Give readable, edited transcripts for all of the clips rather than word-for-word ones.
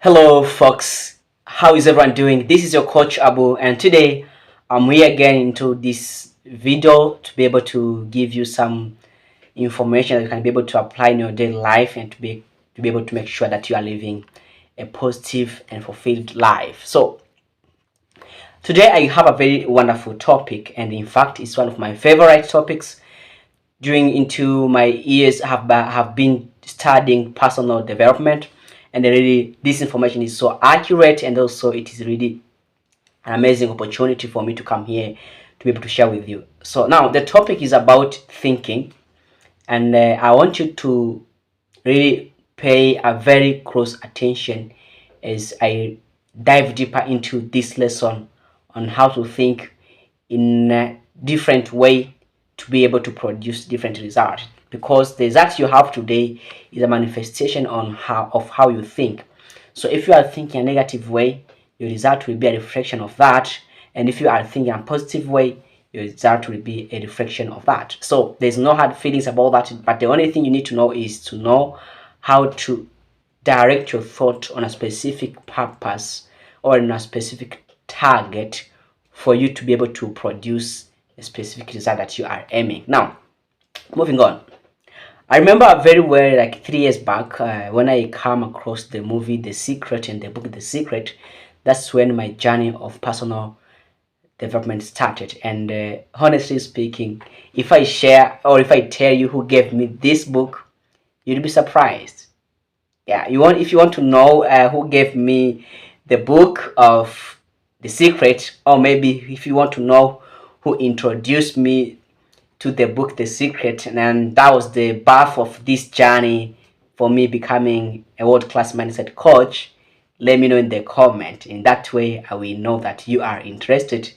Hello, folks. How is everyone doing? This is your coach Abu, and today I'm here again into this video to be able to give you some information that you can be able to apply in your daily life and to be able to make sure that you are living a positive and fulfilled life. So today I have a very wonderful topic, and in fact, it's one of my favorite topics. During into my years, have been studying personal development, and really this information is so accurate, and also it is really an amazing opportunity for me to come here to be able to share with you. So now the topic is about thinking, and I want you to really pay a very close attention as I dive deeper into this lesson on how to think in a different way to be able to produce different results, because the results you have today is a manifestation on how you think. So if you are thinking a negative way, your result will be a reflection of that, and if you are thinking a positive way, your result will be a reflection of that. So there's no hard feelings about that, but the only thing you need to know is to know how to direct your thought on a specific purpose or in a specific target for you to be able to produce a specific result that you are aiming. Now, moving on. I remember very well, like 3 years back, when I come across the movie The Secret and the book The Secret. That's when my journey of personal development started. And honestly speaking, if I share or if I tell you who gave me this book, you'll be surprised. Yeah, if you want to know who gave me the book of The Secret, or maybe if you want to know who introduced me to the book The Secret, and that was the birth of this journey for me becoming a world-class mindset coach, let me know in the comment. In that way, I will know that you are interested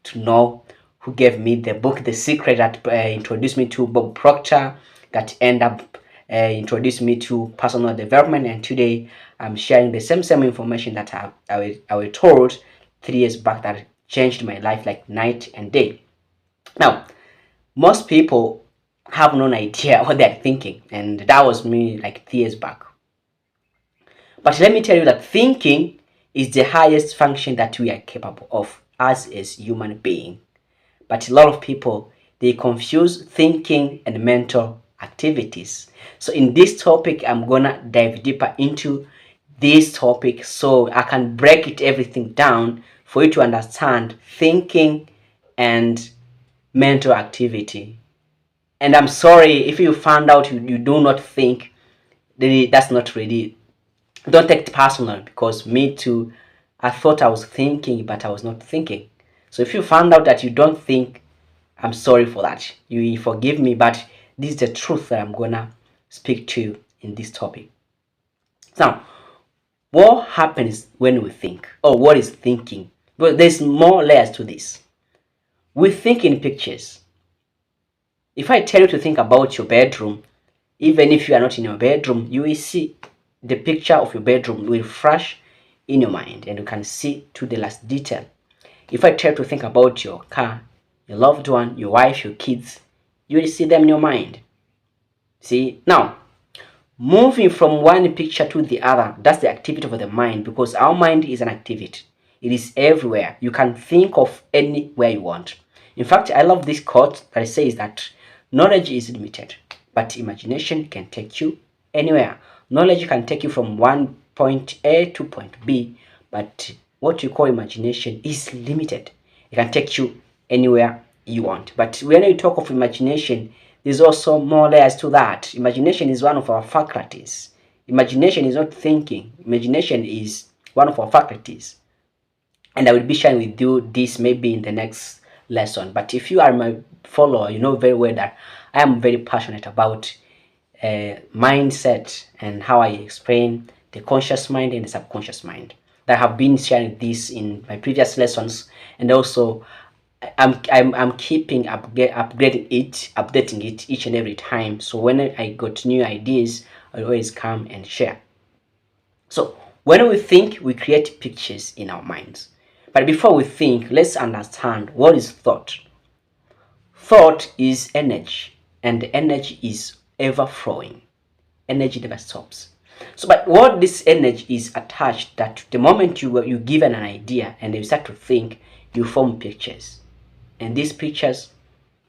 to know who gave me the book The Secret, that introduced me to Bob Proctor, that end up introduced me to personal development. And today I'm sharing the same information that I was told 3 years back that changed my life like night and day. Now, most people have no idea what they're thinking, and that was me like 3 years back. But let me tell you that thinking is the highest function that we are capable of as human being. But a lot of people, they confuse thinking and mental activities. So in this topic, I'm gonna dive deeper into this topic so I can break it everything down for you to understand thinking and mental activity. And I'm sorry if you found out you do not think, really, that's not really, don't take it personal, because me too, I thought I was thinking, but I was not thinking. So if you found out that you don't think, I'm sorry for that. You will forgive me, but this is the truth that I'm gonna speak to you in this topic. Now, what happens when we think? Or what is thinking? Well, there's more layers to this. We think in pictures. If I tell you to think about your bedroom, even if you are not in your bedroom, you will see the picture of your bedroom will flash in your mind, and you can see to the last detail. If I tell you to think about your car, your loved one, your wife, your kids, you will see them in your mind. See, now, moving from one picture to the other, that's the activity of the mind, because our mind is an activity. It is everywhere. You can think of anywhere you want. In fact, I love this quote that says that knowledge is limited, but imagination can take you anywhere. Knowledge can take you from one point A to point B, but what you call imagination is limited. It can take you anywhere you want. But when you talk of imagination, there's also more layers to that. Imagination is one of our faculties. Imagination is not thinking. Imagination is one of our faculties. And I will be sharing with you this maybe in the next lesson. But if you are my follower, you know very well that I am very passionate about mindset and how I explain the conscious mind and the subconscious mind. That I have been sharing this in my previous lessons, and also I'm keeping updating it each and every time. So when I got new ideas, I always come and share. So when we think, we create pictures in our minds. But before we think, let's understand what is thought. Thought is energy, and energy is ever flowing. Energy never stops. So, but what this energy is attached, that the moment you give an idea and you start to think, you form pictures, and these pictures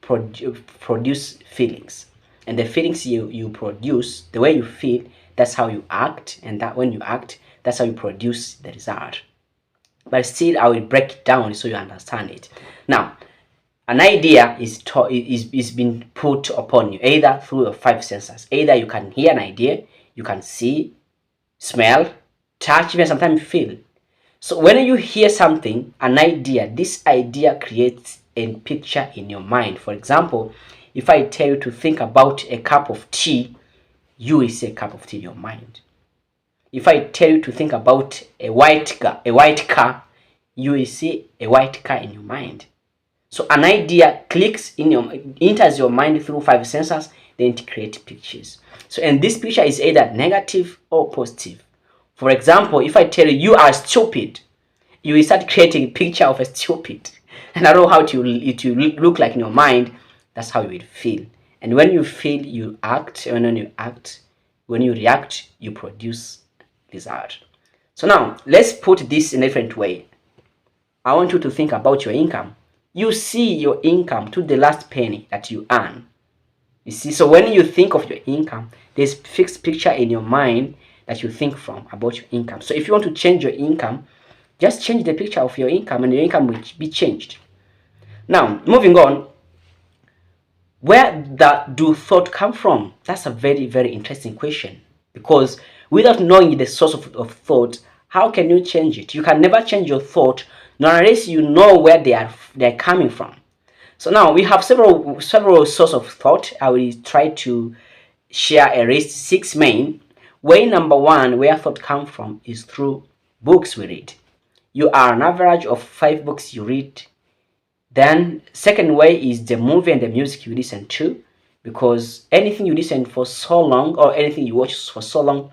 produce feelings, and the feelings you produce, the way you feel, that's how you act, and that when you act, that's how you produce the result. But still, I will break it down so you understand it. Now, an idea is being put upon you either through your five senses. Either you can hear an idea, you can see, smell, touch, even sometimes feel. So when you hear something, an idea, this idea creates a picture in your mind. For example, if I tell you to think about a cup of tea, you will see a cup of tea in your mind. If I tell you to think about a white car, you will see a white car in your mind. So an idea enters your mind through five senses, then it creates pictures. So, and this picture is either negative or positive. For example, if I tell you you are stupid, you will start creating a picture of a stupid. And I don't know how it will look like in your mind. That's how you will feel. And when you feel, you act. And when you act, when you react, you produce result. So now, let's put this in a different way. I want you to think about your income. You see your income to the last penny that you earn. You see, so when you think of your income, there's fixed picture in your mind that you think from about your income. So if you want to change your income, just change the picture of your income and your income will be changed. Now, moving on, where do thought come from? That's a very, very interesting question, because without knowing the source of thought, how can you change it? You can never change your thought unless you know where they're coming from. So now we have several sources of thought. I will try to share at least 6 main. Way number 1, where thought come from, is through books we read. You are an average of 5 books you read. Then second way is the movie and the music you listen to, because anything you listen for so long or anything you watch for so long,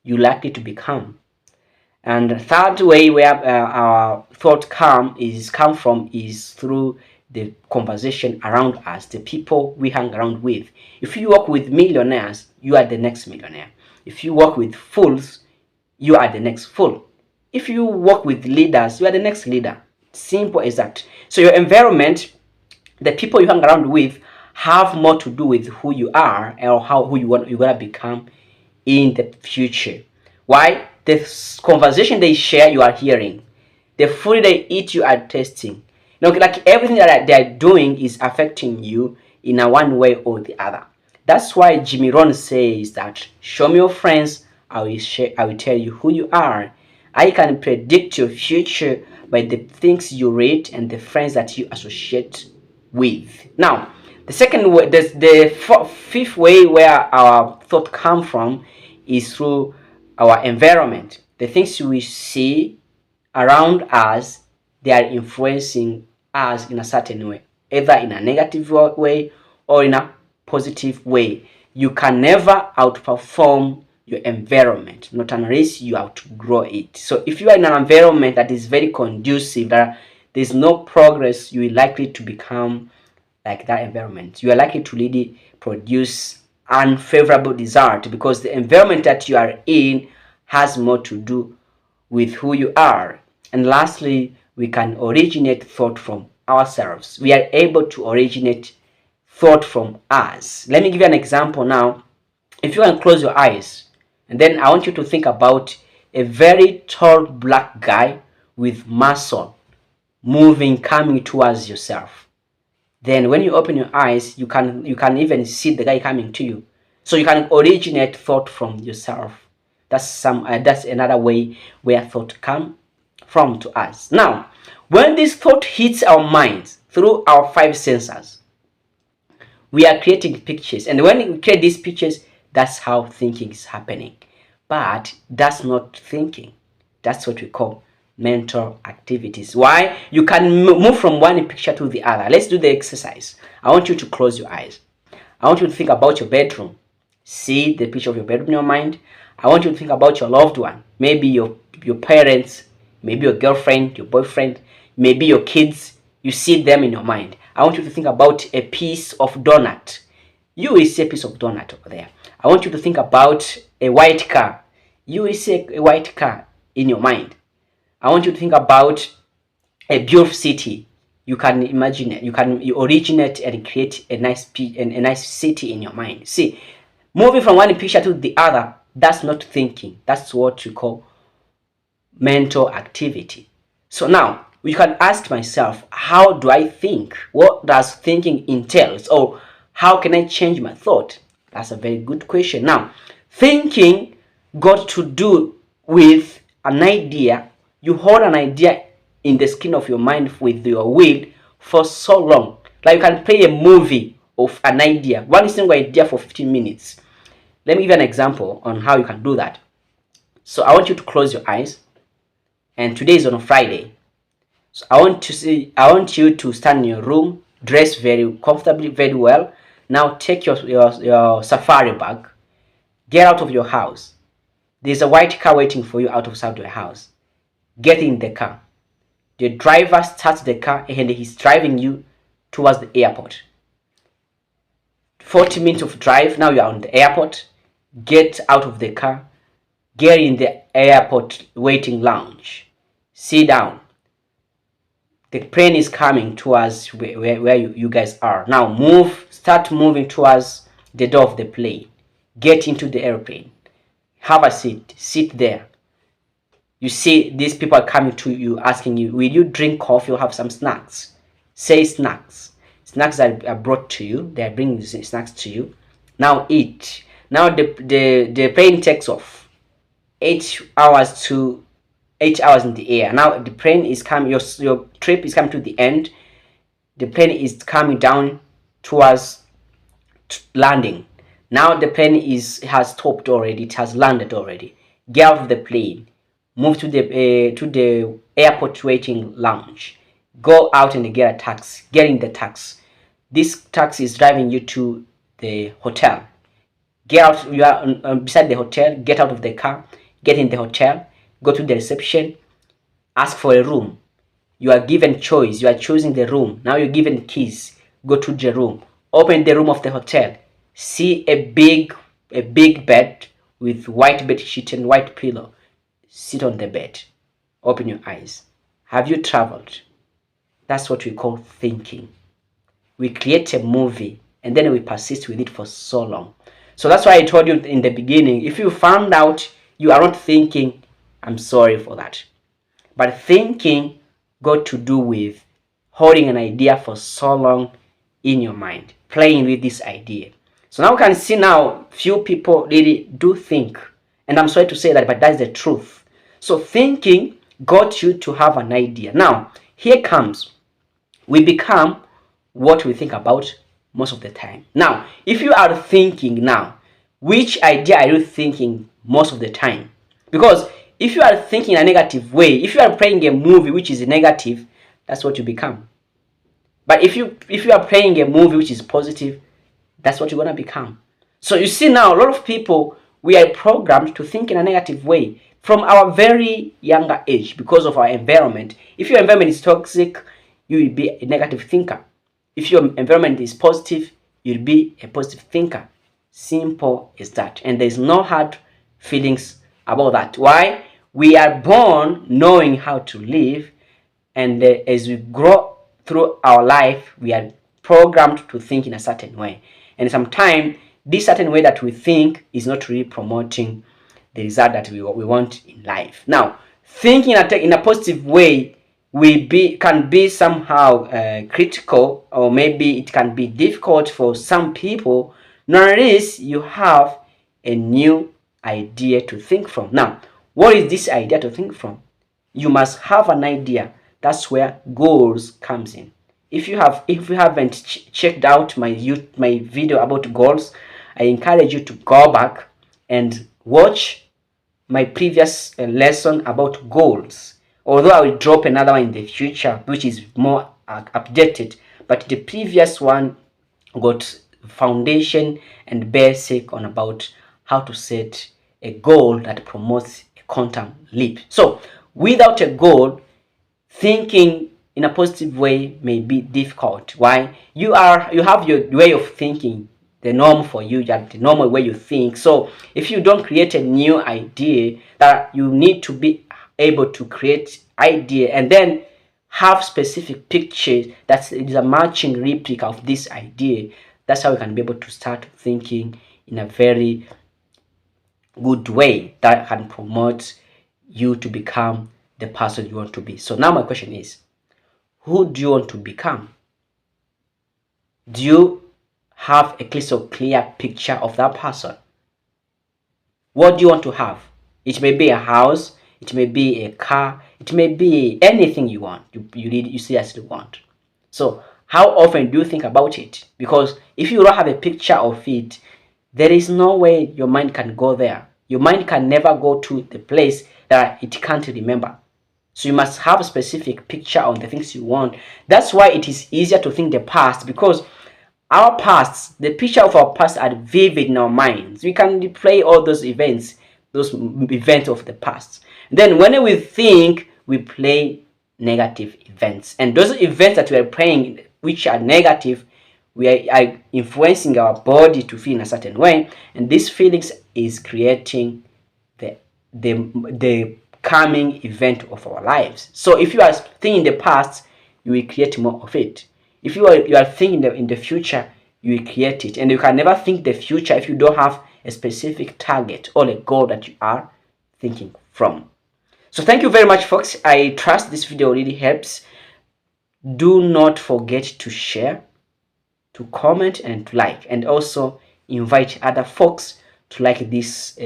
you're likely to become. And the third way where our thought come from is through the conversation around us, the people we hang around with. If you work with millionaires, you are the next millionaire. If you work with fools, you are the next fool. If you work with leaders, you are the next leader. Simple as that. So your environment, the people you hang around with, have more to do with who you are or who you're gonna become in the future. Why? The conversation they share, you are hearing. The food they eat, you are tasting. You know, like everything that they are doing is affecting you in a one way or the other. That's why Jimmy Rohn says that, show me your friends, I will tell you who you are. I can predict your future by the things you read and the friends that you associate with. Now, the second way, the fifth way where our thought come from is through our environment. The things we see around us, they are influencing us in a certain way, either in a negative way or in a positive way. You can never outperform your environment, not unless you outgrow it. So if you are in an environment that is very conducive, that there's no progress, you are likely to become like that environment. You are likely to really produce unfavorable result, because the environment that you are in has more to do with who you are. And lastly, we can originate thought from ourselves. We are able to originate thought from us. Let me give you an example now. If you can close your eyes, and then I want you to think about a very tall black guy with muscle moving, coming towards yourself. Then when you open your eyes, you can even see the guy coming to you. So you can originate thought from yourself. That's another way where thought come from to us. Now, when this thought hits our minds through our 5 senses, we are creating pictures. And when we create these pictures, that's how thinking is happening. But that's not thinking. That's what we call mental activities. Why? You can move from one picture to the other. Let's do the exercise. I want you to close your eyes. I want you to think about your bedroom. See the picture of your bedroom in your mind. I want you to think about your loved one. Maybe your parents, maybe your girlfriend, your boyfriend, maybe your kids. You see them in your mind. I want you to think about a piece of donut. You will see a piece of donut over there. I want you to think about a white car. You will see a white car in your mind. I want you to think about a beautiful city. You can imagine it. You originate and create a nice city in your mind. See, moving from one picture to the other, that's not thinking. That's what you call mental activity. So now we can ask myself, how do I think? What does thinking entails? Or how can I change my thought? That's a very good question. Now, thinking got to do with an idea. You hold an idea in the skin of your mind with your will for so long. Like you can play a movie of an idea, one single idea for 15 minutes. Let me give you an example on how you can do that. So I want you to close your eyes, and today is on a Friday. So I want you to stand in your room, dress very comfortably, very well. Now take your safari bag, get out of your house. There's a white car waiting for you outside your house. Get in the car. The driver starts the car and he's driving you towards the airport. 40 minutes of drive, now you're on the airport. Get out of the car, get in the airport waiting lounge, sit down. The plane is coming towards where you guys are. Now start moving towards the door of the plane. Get into the airplane. Have a seat. Sit there. You see these people are coming to you asking you, will you drink coffee or have some snacks? Say snacks. Snacks are brought to you. They are bringing snacks to you. Now eat. Now the plane takes off. 8 hours in the air. Now the plane is coming. Your trip is coming to the end. The plane is coming down towards landing. Now the plane has stopped already. It has landed already. Get out of the plane. Move to the airport waiting lounge. Go out and get a taxi. Get in the taxi. This taxi is driving you to the hotel. Get out. You are beside the hotel. Get out of the car. Get in the hotel. Go to the reception. Ask for a room. You are given choice. You are choosing the room. Now you're given keys. Go to the room. Open the room of the hotel. See a big bed with white bed sheet and white pillow. Sit on the bed. Open your eyes. Have you traveled? That's what we call thinking. We create a movie and then we persist with it for so long. So that's why I told you in the beginning, if you found out you are not thinking, I'm sorry for that. But thinking got to do with holding an idea for so long in your mind, playing with this idea. So now we can see now few people really do think. And I'm sorry to say that, but that's the truth. So thinking got you to have an idea. Now, here comes, we become what we think about most of the time. Now, if you are thinking now, which idea are you thinking most of the time? Because if you are thinking in a negative way, if you are playing a movie which is negative, that's what you become. But if you are playing a movie which is positive, that's what you're going to become. So you see now, a lot of people, we are programmed to think in a negative way from our very younger age because of our environment. If your environment is toxic, you will be a negative thinker. If your environment is positive, you'll be a positive thinker. Simple as that. And there's no hard feelings about that. Why? We are born knowing how to live, and as we grow through our life, we are programmed to think in a certain way. And sometimes this certain way that we think is not really promoting the result that we want in life. Now, thinking in a positive way can be somehow critical, or maybe it can be difficult for some people. Nonetheless, you have a new idea to think from. Now, what is this idea to think from? You must have an idea. That's where goals comes in. If you haven't checked out my video about goals, I encourage you to go back and watch my previous lesson about goals. Although I will drop another one in the future which is more updated, but the previous one got foundation and basic on about how to set a goal that promotes a quantum leap. So without a goal, thinking in a positive way may be difficult. Why? You have your way of thinking. the norm for you, that the normal way you think. So if you don't create a new idea, that you need to be able to create idea and then have specific pictures that is a matching replica of this idea. That's how you can be able to start thinking in a very good way that can promote you to become the person you want to be. So now my question is, who do you want to become? Do you have a crystal clear picture of that person? What do you want to have? It may be a house, it may be a car, it may be anything you want, you seriously want. So how often do you think about it? Because if you don't have a picture of it, there is no way your mind can go there. Your mind can never go to the place that it can't remember. So you must have a specific picture on the things you want. That's why it is easier to think the past, because our past, the picture of our past are vivid in our minds. We can replay all those events of the past. Then when we think, we play negative events. And those events that we are playing, which are negative, we are influencing our body to feel in a certain way. And these feelings is creating the coming event of our lives. So if you are thinking the past, you will create more of it. If you are thinking in the future, you will create it. And you can never think the future if you don't have a specific target or a goal that you are thinking from. So thank you very much, folks. I trust this video really helps. Do not forget to share, to comment, and to like, and also invite other folks to like this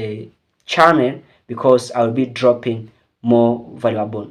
channel, because I will be dropping more valuable